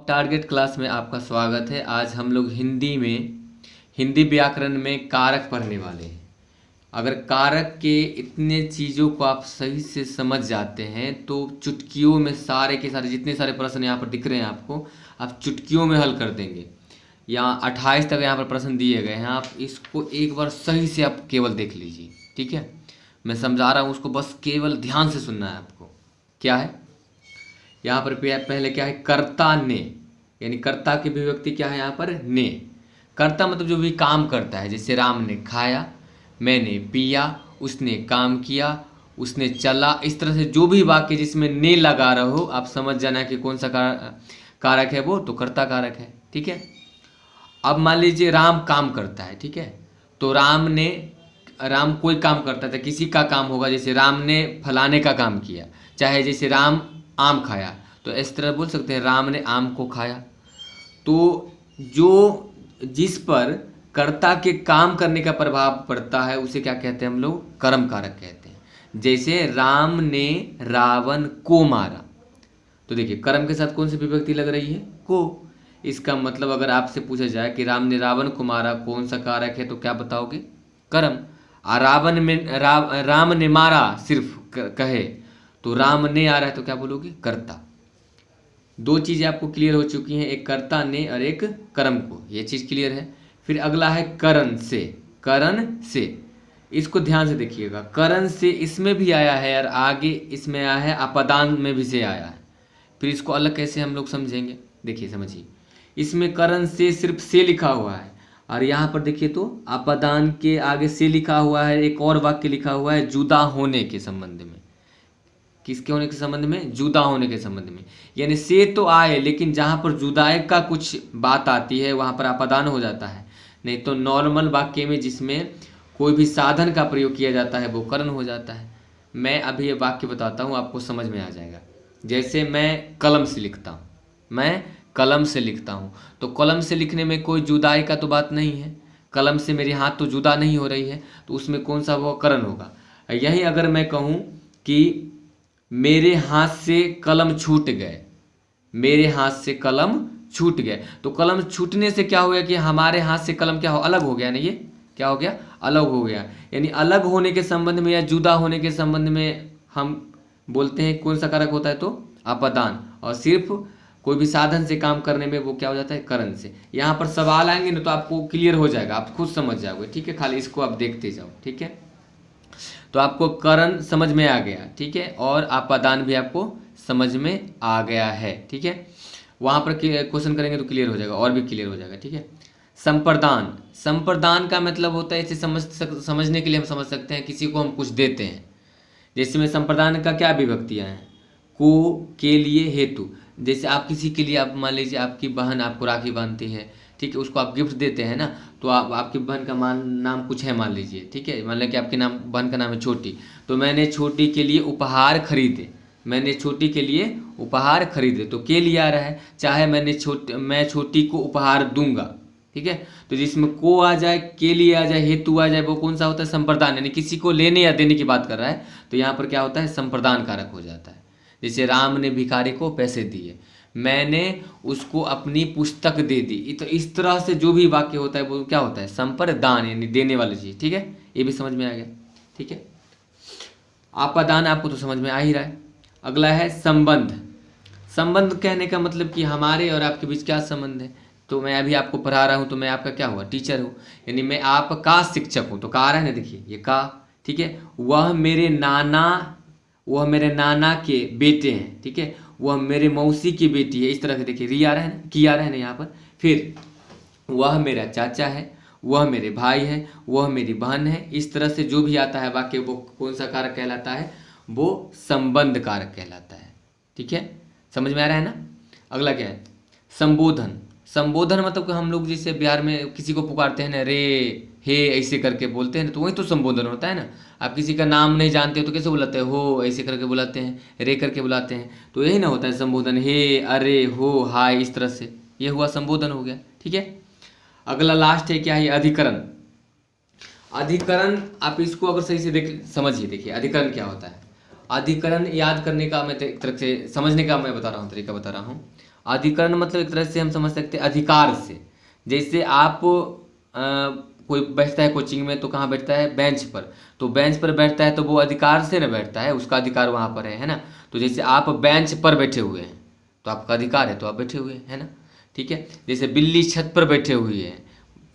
Target class में आपका स्वागत है। आज हम लोग हिंदी व्याकरण में कारक पढ़ने वाले हैं। अगर कारक के इतने चीज़ों को आप सही से समझ जाते हैं तो चुटकियों में सारे के सारे जितने सारे प्रश्न यहाँ पर दिख रहे हैं आपको, आप चुटकियों में हल कर देंगे। यहाँ 28 तक यहाँ पर प्रश्न दिए गए हैं, आप इसको एक बार सही से आप केवल देख लीजिए, ठीक है। मैं समझा रहा हूँ, उसको बस केवल ध्यान से सुनना है आपको। क्या है यहाँ पर पहले क्या है, कर्ता ने, यानी कर्ता की विभक्ति क्या है यहाँ पर, ने। कर्ता मतलब जो भी काम करता है, जैसे राम ने खाया, मैंने पिया, उसने काम किया, उसने चला, इस तरह से जो भी वाक्य जिसमें ने लगा रहा हो आप समझ जाना कि कौन सा कारक है, वो तो कर्ता कारक है, ठीक है। अब मान लीजिए राम काम करता है, ठीक है, तो राम कोई काम करता था, किसी का काम होगा, जैसे राम ने फलाने का काम किया, चाहे जैसे राम आम खाया, तो इस तरह बोल सकते हैं राम ने आम को खाया। तो जिस पर कर्ता के काम करने का प्रभाव पड़ता है उसे क्या कहते हैं हम लोग, कर्म कारक कहते हैं। जैसे राम ने रावण को मारा, तो देखिए कर्म के साथ कौन सी विभक्ति लग रही है, को। इसका मतलब अगर आपसे पूछा जाए कि राम ने रावण को मारा कौन सा कारक है, तो क्या बताओगे, कर्म। और राम ने मारा सिर्फ कहे तो राम ने आ रहा है तो क्या बोलोगे, कर्ता। दो चीज़ें आपको क्लियर हो चुकी हैं, एक कर्ता ने और एक कर्म को, ये चीज़ क्लियर है। फिर अगला है करण से। करण से, इसको ध्यान से देखिएगा, करण से इसमें भी आया है और आगे इसमें आया है, अपदान में भी से आया है। फिर इसको अलग कैसे हम लोग समझेंगे, देखिए समझिए, इसमें करण से सिर्फ से लिखा हुआ है और यहाँ पर देखिए तो अपदान के आगे से लिखा हुआ है, एक और वाक्य लिखा हुआ है जुदा होने के संबंध में। किसके होने के संबंध में, जुदा होने के संबंध में। यानी से तो आए, लेकिन जहाँ पर जुदाई का कुछ बात आती है वहाँ पर अपदान हो जाता है। नहीं तो नॉर्मल वाक्य में जिसमें कोई भी साधन का प्रयोग किया जाता है वो करण हो जाता है। मैं अभी ये वाक्य बताता हूँ, आपको समझ में आ जाएगा। जैसे मैं कलम से लिखता हूँ, मैं कलम से लिखता हूँ, तो कलम से लिखने में कोई जुदाई का तो बात नहीं है, कलम से मेरे हाथ तो जुदा नहीं हो रही है, तो उसमें कौन सा वो करण होगा। यही अगर मैं कहूँ कि मेरे हाथ से कलम छूट गए, मेरे हाथ से कलम छूट गए, तो कलम छूटने से क्या हो गया कि हमारे हाथ से कलम क्या हो, अलग हो गया ना, ये क्या हो गया, अलग हो गया। यानी अलग होने के संबंध में या जुदा होने के संबंध में हम बोलते हैं कौन सा कारक होता है, तो अपदान। और सिर्फ कोई भी साधन से काम करने में वो क्या हो जाता है, करण से। यहाँ पर सवाल आएंगे ना तो आपको क्लियर हो जाएगा, आप खुद समझ जाओगे, ठीक है। खाली इसको आप देखते जाओ, ठीक है। तो आपको करण समझ में आ गया, ठीक है, और अपदान भी आपको समझ में आ गया है, ठीक है। वहाँ पर क्वेश्चन करेंगे तो क्लियर हो जाएगा, और भी क्लियर हो जाएगा, ठीक है। संप्रदान, संप्रदान का मतलब होता है, इसे समझने के लिए हम समझ सकते हैं किसी को हम कुछ देते हैं। जैसे में संप्रदान का क्या विभक्तियाँ हैं, को, के लिए, हेतु। जैसे आप किसी के लिए, आप मान लीजिए आपकी बहन आपको राखी बांधती है, ठीक है, उसको आप गिफ्ट देते हैं ना, तो आपकी बहन का नाम कुछ है मान लीजिए, ठीक है, मान लें कि आपके बहन का नाम है छोटी, तो मैंने छोटी के लिए उपहार खरीदे, मैंने छोटी के लिए उपहार खरीदे, तो के लिए आ रहा है। चाहे मैं छोटी को उपहार दूंगा, ठीक है, तो जिसमें को आ जाए, के लिए आ जाए, हेतु आ जाए, वो कौन सा होता है, संप्रदान। यानी किसी को लेने या देने की बात कर रहा है तो यहाँ पर क्या होता है, संप्रदान कारक हो जाता है। जैसे राम ने भिखारी को पैसे दिए, मैंने उसको अपनी पुस्तक दे दी, तो इस तरह से जो भी वाक्य होता है वो क्या होता है, संप्रदान, यानी देने वाली चीज़, ठीक है। ये भी समझ में आ गया, ठीक है। अपदान आपको तो समझ में आ ही रहा है। अगला है संबंध। संबंध कहने का मतलब कि हमारे और आपके बीच क्या संबंध है। तो मैं अभी आपको पढ़ा रहा हूँ तो मैं आपका क्या हुआ, टीचर हूँ, यानी मैं आपका शिक्षक हूँ, तो का आ रहा है ना, देखिए ये का, ठीक है। वह मेरे नाना के बेटे हैं, ठीक है, वह मेरे मौसी की बेटी है, इस तरह से देखिए री आ रहा है ना, की आ रहा है ना यहाँ पर। फिर वह मेरा चाचा है, वह मेरे भाई है, वह मेरी बहन है, इस तरह से जो भी आता है वाक्य वो कौन सा कारक कहलाता है, वो संबंध कारक कहलाता है, ठीक है। समझ में आ रहा है ना। अगला क्या है, संबोधन। संबोधन मतलब कि हम लोग जैसे बिहार में किसी को पुकारते हैं ना, रे, हे, ऐसे करके बोलते हैं ना, तो वही तो संबोधन होता है ना। आप किसी का नाम नहीं जानते हो तो कैसे बुलाते हैं, हो, ऐसे करके बुलाते हैं, रे करके बुलाते हैं, तो यही ना होता है संबोधन, हे, अरे, हो, हाय, इस तरह से ये हुआ संबोधन हो गया, ठीक है। अगला लास्ट है क्या है, अधिकरण। अधिकरण आप इसको अगर सही से समझिए, देखिए अधिकरण क्या होता है। अधिकरण याद करने का मैं एक तरह से समझने का मैं बता रहा हूँ, तरीका बता रहा हूँ। अधिकरण मतलब एक तरह से हम समझ सकते हैं अधिकार से। जैसे आप कोई बैठता है कोचिंग में तो कहाँ बैठता है, बेंच पर। तो बेंच पर बैठता है तो वो अधिकार से न बैठता है, उसका अधिकार वहाँ पर है ना। तो जैसे आप बेंच पर बैठे हुए हैं तो आपका अधिकार है तो आप बैठे हुए हैं ना, ठीक है। जैसे बिल्ली छत पर बैठे हुई है,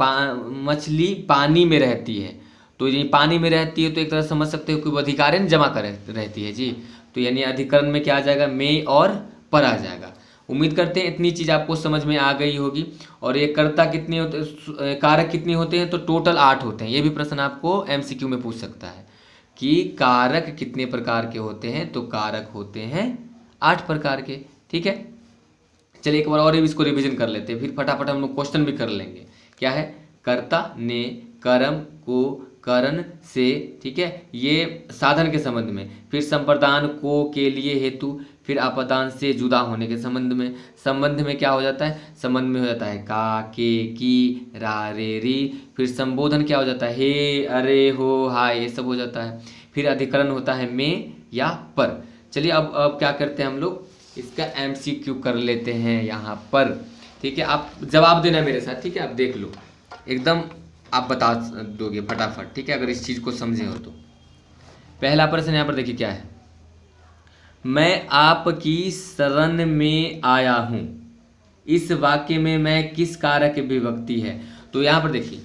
मछली पानी में रहती है, तो ये पानी में रहती है तो एक तरह समझ सकते हो कि वो अधिकार है जमा कर रहती है जी। तो यानी अधिकरण में क्या आ जाएगा, में और पर आ जाएगा। उम्मीद करते हैं इतनी चीज़ आपको समझ में आ गई होगी। और ये कर्ता कितने होते, कारक कितने होते हैं, तो टोटल 8 होते हैं। ये भी प्रश्न आपको एमसीक्यू में पूछ सकता है कि कारक कितने प्रकार के होते हैं, तो कारक होते हैं 8 प्रकार के, ठीक है। चलिए एक बार और इसको रिवीजन कर लेते हैं, फिर फटाफट हम लोग क्वेश्चन भी कर लेंगे। क्या है, कर्ता ने कर्म को करण से, ठीक है, ये साधन के संबंध में, फिर संप्रदान को के लिए हेतु, फिर अपदान से जुदा होने के संबंध में क्या हो जाता है, संबंध में हो जाता है का, के, की, रा, रे, री। फिर संबोधन क्या हो जाता है, हे, अरे, हो, हाय, ये सब हो जाता है। फिर अधिकरण होता है में या पर। चलिए अब क्या करते हैं हम लोग, इसका एमसीक्यू कर लेते हैं यहाँ पर, ठीक है। आप जवाब देना मेरे साथ, ठीक है। आप देख लो एकदम, आप बता दोगे फटाफट, ठीक है, अगर इस चीज़ को समझे हो तो। पहला प्रश्न यहाँ पर देखिए क्या है, मैं आपकी शरण में आया हूँ, इस वाक्य में मैं किस कारक की विभक्ति है। तो यहाँ पर देखिए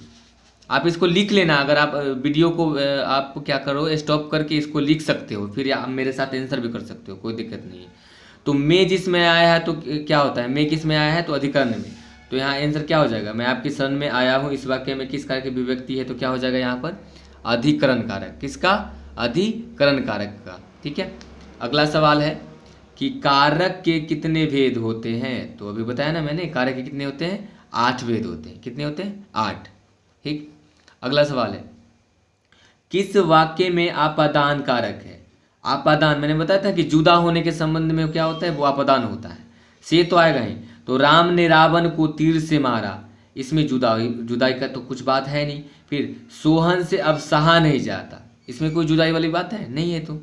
आप इसको लिख लेना, अगर आप वीडियो को आप क्या करो, स्टॉप करके इसको लिख सकते हो, फिर आप मेरे साथ आंसर भी कर सकते हो, कोई दिक्कत नहीं है। तो मैं जिसमें आया है तो क्या होता है, मैं किस में आया है, तो अधिकरण में। तो यहाँ आंसर क्या हो जाएगा, मैं आपकी शरण में आया हूँ, इस वाक्य में किस कारक की विभक्ति है, तो क्या हो जाएगा यहाँ पर अधिकरण कारक। किसका, अधिकरण कारक का, ठीक है। अगला सवाल है कि कारक के कितने भेद होते हैं। तो अभी बताया ना मैंने, कारक के कितने होते हैं, 8 भेद होते हैं। कितने होते हैं, 8, ठीक। अगला सवाल है, किस वाक्य में आपादान कारक है। आपादान मैंने बताया था कि जुदा होने के संबंध में क्या होता है, वो आपादान होता है। से तो आएगा ही। तो राम ने रावण को तीर से मारा, इसमें जुदाई का तो कुछ बात है नहीं। फिर सोहन से अब सहा नहीं जाता, इसमें कोई जुदाई वाली बात है नहीं है। तो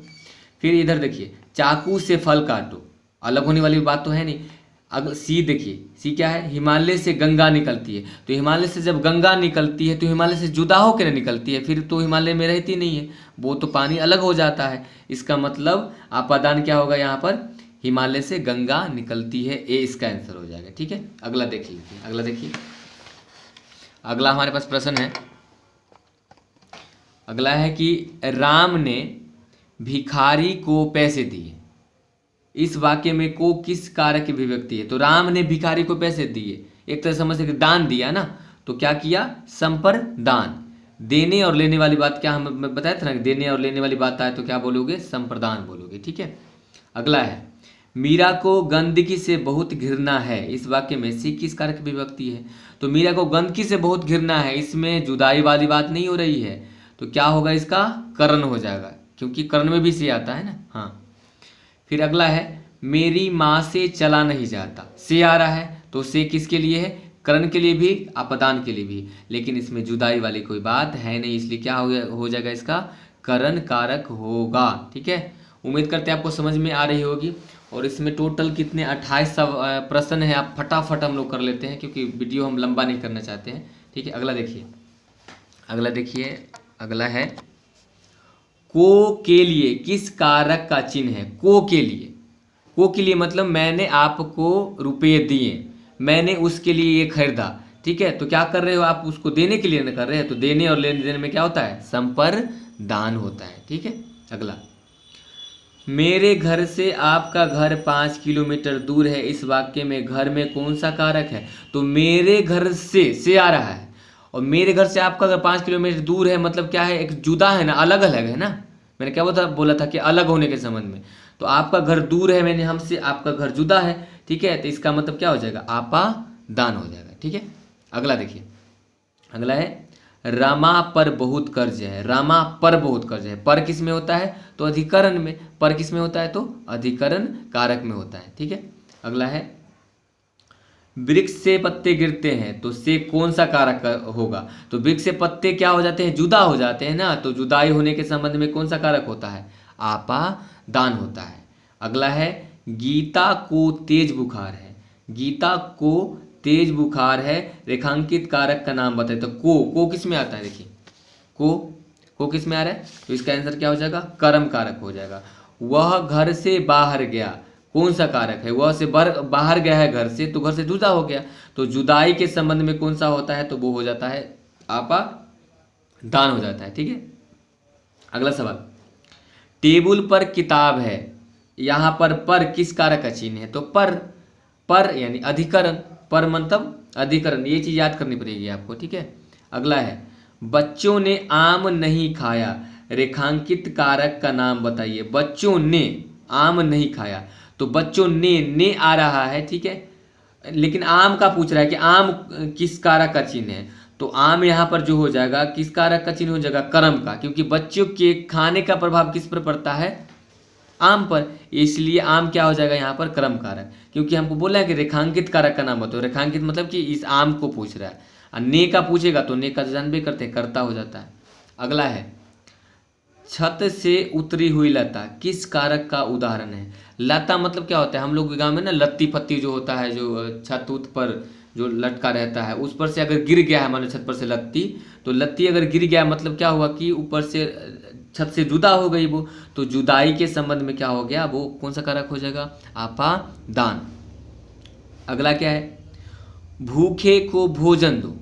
फिर इधर देखिए, चाकू से फल काटो, अलग होने वाली बात तो है नहीं। अगर सी देखिए, सी क्या है, हिमालय से गंगा निकलती है। तो हिमालय से जब गंगा निकलती है तो हिमालय से जुदा होकर निकलती है, फिर तो हिमालय में रहती नहीं है, वो तो पानी अलग हो जाता है। इसका मतलब आपादान क्या होगा यहाँ पर, हिमालय से गंगा निकलती है, ए इसका आंसर हो जाएगा, ठीक है। अगला देख लीजिए, अगला देखिए, अगला हमारे पास प्रश्न है। अगला है कि राम ने भिखारी को पैसे दिए, इस वाक्य में को किस कारक की विभक्ति है। तो राम ने भिखारी को पैसे दिए, एक तरह समझ सकते दान दिया ना, तो क्या किया, संप्रदान। देने और लेने वाली बात क्या हम बताया था ना, देने और लेने वाली बात आए तो क्या बोलोगे, संप्रदान बोलोगे, ठीक है। अगला है, मीरा को गंदगी से बहुत घृणा है, इस वाक्य में से किस कारक की विभक्ति है। तो मीरा को गंदगी से बहुत घृणा है, इसमें जुदाई वाली बात नहीं हो रही है, तो क्या होगा, इसका करण हो जाएगा, क्योंकि करण में भी से आता है ना, हाँ। फिर अगला है, मेरी माँ से चला नहीं जाता, से आ रहा है, तो से किसके लिए है, करण के लिए भी, अपदान के लिए भी, लेकिन इसमें जुदाई वाली कोई बात है नहीं, इसलिए क्या हो जाएगा, इसका करण कारक होगा, ठीक है। उम्मीद करते हैं आपको समझ में आ रही होगी। और इसमें टोटल कितने 28 प्रश्न है, आप फटाफट हम लोग कर लेते हैं क्योंकि वीडियो हम लंबा नहीं करना चाहते हैं, ठीक है। अगला देखिए, अगला देखिए, अगला है, को के लिए किस कारक का चिन्ह है। को के लिए, को के लिए मतलब मैंने आपको रुपये दिए, मैंने उसके लिए ये खरीदा, ठीक है। तो क्या कर रहे हो आप, उसको देने के लिए न कर रहे हैं, तो देने और लेने देने में क्या होता है, संप्रदान होता है, ठीक है। अगला, मेरे घर से आपका घर 5 किलोमीटर दूर है, इस वाक्य में घर में कौन सा कारक है। तो मेरे घर से आ रहा है, और मेरे घर से आपका अगर 5 किलोमीटर दूर है मतलब क्या है, एक जुदा है ना, अलग अलग है ना। मैंने क्या बोला था कि अलग होने के संबंध में। तो आपका घर दूर है, मैंने हमसे, आपका घर जुदा है, ठीक है। तो इसका मतलब क्या हो जाएगा, आपादान हो जाएगा, ठीक है। अगला देखिए, अगला है, रमा पर बहुत कर्ज है, रमा पर बहुत कर्ज है, पर किस में होता है, तो अधिकरण में, पर किस में होता है, तो अधिकरण कारक में होता है, ठीक है। अगला है, वृक्ष से पत्ते गिरते हैं, तो से कौन सा कारक होगा। तो वृक्ष से पत्ते क्या हो जाते हैं, जुदा हो जाते हैं ना, तो जुदाई होने के संबंध में कौन सा कारक होता है, आपादान होता है। अगला है, गीता को तेज बुखार है, गीता को तेज बुखार है, रेखांकित कारक का नाम बताइए। तो को किस में आता है, देखिए को किस में आ रहा है, तो इसका आंसर क्या हो जाएगा, कर्म कारक हो जाएगा। वह घर से बाहर गया, कौन सा कारक है, वह से बाहर गया है घर से, तो घर से जुदा हो गया, तो जुदाई के संबंध में कौन सा होता है, तो वो हो जाता है आपा दान हो जाता है। ठीक है, अगला सवाल, टेबल पर किताब है, यहाँ पर किस कारक का चिन्ह है, तो पर यानी अधिकरण, पर मतलब अधिकरण, ये चीज याद करनी पड़ेगी आपको। ठीक है, अगला है, बच्चों ने आम नहीं खाया, रेखांकित कारक का नाम बताइए। बच्चों ने आम नहीं खाया, तो बच्चों ने आ रहा है, ठीक है, लेकिन आम का पूछ रहा है कि आम किस कारक का चिन्ह है, तो आम यहाँ पर जो हो जाएगा किस कारक का चिन्ह हो जाएगा, कर्म का, क्योंकि बच्चों के खाने का प्रभाव किस पर पड़ता है, आम पर, इसलिए आम क्या हो जाएगा यहाँ पर, कर्म कारक। क्योंकि हमको बोला है कि रेखांकित कारक का नाम बताओ, रेखांकित मतलब कि इस आम को पूछ रहा है, और ने का पूछेगा तो ने का तो जानबे करते हैं, कर्ता हो जाता है। अगला है, छत से उतरी हुई लता किस कारक का उदाहरण है। लता मतलब क्या होता है, हम लोग के गांव में ना लत्ती फत्ती जो होता है, जो छत उत पर जो लटका रहता है, उस पर से अगर गिर गया है, मान लो छत पर से लत्ती, तो लत्ती अगर गिर गया मतलब क्या हुआ कि ऊपर से छत से जुदा हो गई वो, तो जुदाई के संबंध में क्या हो गया, वो कौन सा कारक हो जाएगा, आपा दान। अगला क्या है, भूखे को भोजन दो,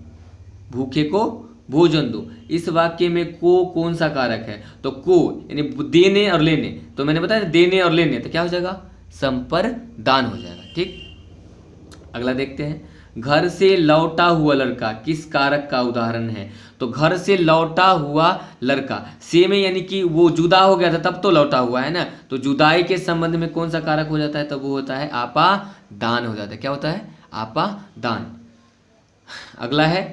भूखे को भोजन दो, इस वाक्य में को कौन सा कारक है, तो को यानी देने और लेने, तो मैंने बताया देने और लेने, तो क्या हो जाएगा, संप्रदान हो जाएगा। ठीक, अगला देखते हैं, घर से लौटा हुआ लड़का किस कारक का उदाहरण है, तो घर से लौटा हुआ लड़का, से में यानी कि वो जुदा हो गया था तब तो लौटा हुआ है ना, तो जुदाई के संबंध में कौन सा कारक हो जाता है, तो वो होता है आपा दान हो जाता है। क्या होता है, आपा दान। अगला है,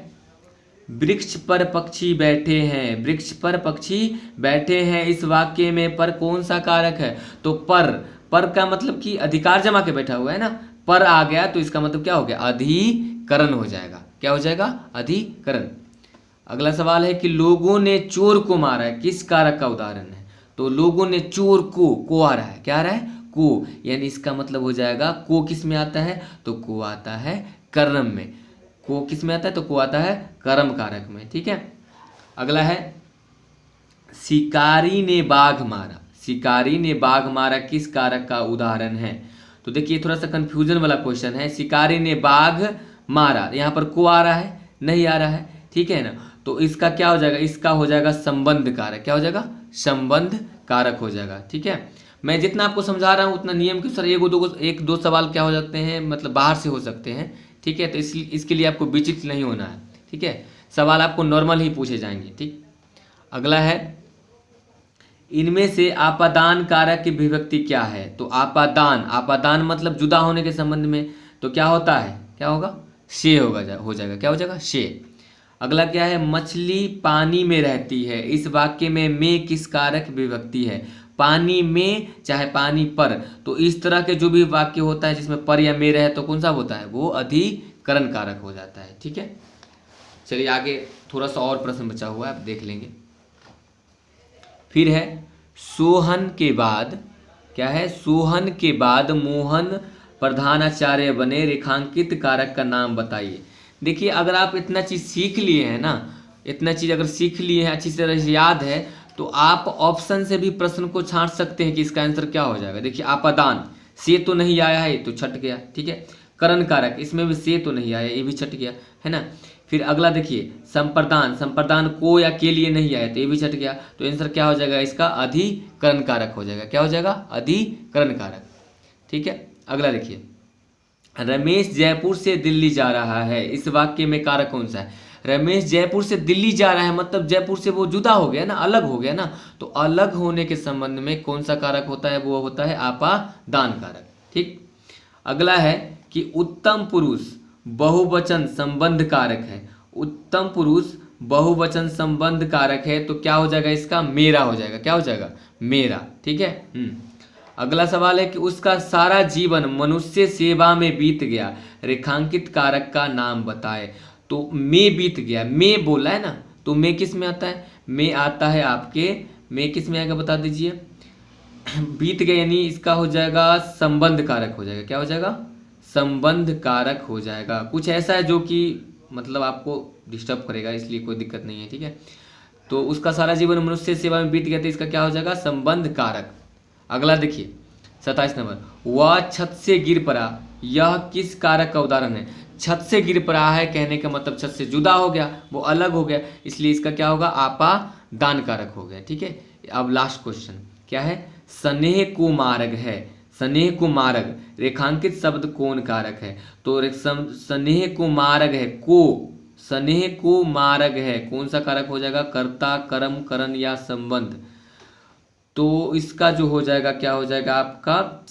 वृक्ष पर पक्षी बैठे हैं, वृक्ष पर पक्षी बैठे हैं, इस वाक्य में पर कौन सा कारक है, तो पर का मतलब कि अधिकार जमा के बैठा हुआ है ना, पर आ गया तो इसका मतलब क्या हो गया, अधिकरण हो जाएगा। क्या हो जाएगा, अधिकरण। अगला सवाल है कि लोगों ने चोर को मारा है, किस कारक का उदाहरण है, तो लोगों ने चोर को आ रहा है, क्या आ रहा है, को, यानी इसका मतलब हो जाएगा को किस में आता है, तो को आता है कर्म में, को किस में आता है, तो को आता है कर्म कारक में। ठीक है, अगला है, शिकारी ने बाघ मारा, शिकारी ने बाघ मारा किस कारक का उदाहरण है, तो देखिए थोड़ा सा कंफ्यूजन वाला क्वेश्चन है, शिकारी ने बाघ मारा, यहाँ पर को आ रहा है, नहीं आ रहा है, ठीक है ना, तो इसका क्या हो जाएगा, इसका हो जाएगा संबंध कारक। क्या हो जाएगा, संबंध कारक हो जाएगा। ठीक है, मैं जितना आपको समझा रहा हूँ उतना नियम के अनुसार एक दो सवाल क्या हो सकते हैं, मतलब बाहर से हो सकते हैं। ठीक है, तो इसके लिए आपको विचलित नहीं होना है। ठीक है, सवाल आपको नॉर्मल ही पूछे जाएंगे। ठीक, अगला है, इनमें से आपादान कारक की विभक्ति क्या है, तो आपादान मतलब जुदा होने के संबंध में, तो क्या होता है, क्या होगा, शे होगा, हो जाएगा, क्या हो जाएगा, शे। अगला क्या है, मछली पानी में रहती है, इस वाक्य में किस कारक विभक्ति है, पानी में चाहे पानी पर, तो इस तरह के जो भी वाक्य होता है जिसमें पर या में रहे तो कौन सा होता है, वो अधिकरण कारक हो जाता है। ठीक है, चलिए आगे थोड़ा सा और प्रश्न बचा हुआ है, आप देख लेंगे। फिर है, सोहन के बाद, क्या है, सोहन के बाद मोहन प्रधानाचार्य बने, रेखांकित कारक का नाम बताइए। देखिए अगर आप इतना चीज सीख लिए हैं ना, इतना चीज अगर सीख लिए हैं, अच्छी तरह से याद है, तो आप ऑप्शन से भी प्रश्न को छांट सकते हैं कि इसका आंसर क्या हो जाएगा। देखिए आपादान, से तो नहीं आया है तो छट गया। ठीक है, करण कारक, इसमें भी से तो नहीं आया, ये भी छट गया, है ना। फिर अगला देखिए, संप्रदान को या के लिए नहीं आया तो ये भी छट गया, तो आंसर क्या हो जाएगा इसका, अधिकरण कारक हो जाएगा। क्या हो जाएगा, अधिकरण कारक। ठीक है, अगला देखिए, रमेश जयपुर से दिल्ली जा रहा है, इस वाक्य में कारक कौन सा है, रमेश जयपुर से दिल्ली जा रहा है मतलब जयपुर से वो जुदा हो गया ना, अलग हो गया ना, तो अलग होने के संबंध में कौन सा कारक होता है, वो होता है आपादान कारक। ठीक, अगला है कि उत्तम पुरुष बहुवचन संबंध कारक है, उत्तम पुरुष बहुवचन संबंध कारक है, तो क्या हो जाएगा इसका, मेरा हो जाएगा। क्या हो जाएगा, मेरा। ठीक है। अगला सवाल है कि उसका सारा जीवन मनुष्य सेवा में बीत गया, रेखांकित कारक का नाम बताए। तो में बीत गया, में बोला है ना, तो में किस में आता है, में आता है आपके, में किस में आएगा बता दीजिए, बीत गया यानी इसका हो जाएगा संबंध कारक हो जाएगा। क्या हो जाएगा, संबंध कारक हो जाएगा। कुछ ऐसा है जो कि मतलब आपको डिस्टर्ब करेगा, इसलिए कोई दिक्कत नहीं है, ठीक है। तो उसका सारा जीवन मनुष्य सेवा में बीत गया, तो इसका क्या हो जाएगा, संबंध कारक। अगला देखिए 27 नंबर, वह छत से गिर पड़ा, यह किस कारक का उदाहरण है। छत से गिर पड़ा है कहने का मतलब छत से जुदा हो गया, वो अलग हो गया, इसलिए इसका क्या होगा, आपादान कारक हो गया, ठीक है। अब लास्ट क्वेश्चन क्या है, स्नेह को मार्ग है, स्नेह को मार्ग रेखांकित शब्द कौन कारक है। तो स्नेह को मार्ग है, को स्नेह को मार्ग है, कौन सा कारक हो जाएगा, कर्ता, कर्म, करण या संबंध। तो इसका जो हो जाएगा क्या हो जाएगा आपका